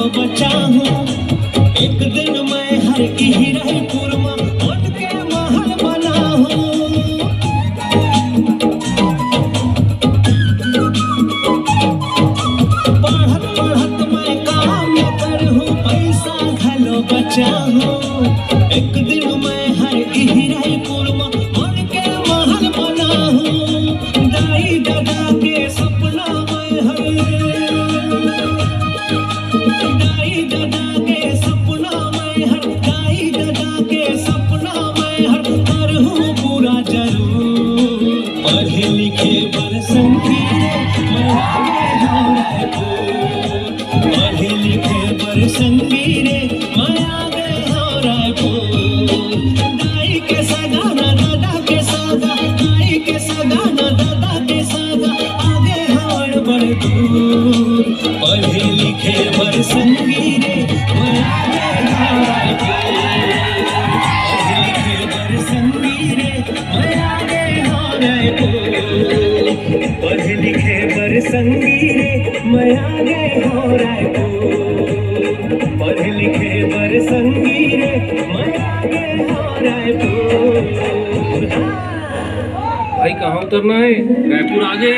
घलो बचा हूँ। एक दिन मैं हर की हिरापुर में उनके महल बना हूँ। पढ़त पढ़त मैं काम करूँ, पैसा घलो बचा हूँ। एक दिन मैं हर की हिरापुर में उनके महल बना हूँ। दाई दादा के सपना में दाई दादा के सपना में दाई दादा के सपना में करूँ पूरा जरूर। पढ़े लिखे बर संगीरे मैं आगे हूँ रायपुर। पढ़े लिखे बर संगीरे मैं आगे हूँ रायपुर। दाई के सगा ना दादा के सगा, दाई के सगा ना दादा के सगा, आगे हूँ बड़ दूर। पढ़े लिखे बर संगीरे मैं आगे हूँ रायपुर। पढ़े लिखे बर संगीरे मैं आगे हूँ रायपुर। पढ़े लिखे बर संगीरे मैं आगे हूँ रायपुर। पढ़े लिखे बर संगीरे मैं आगे हूँ रायपुर। भाई कहाँ उतरना है? रायपुर आगे।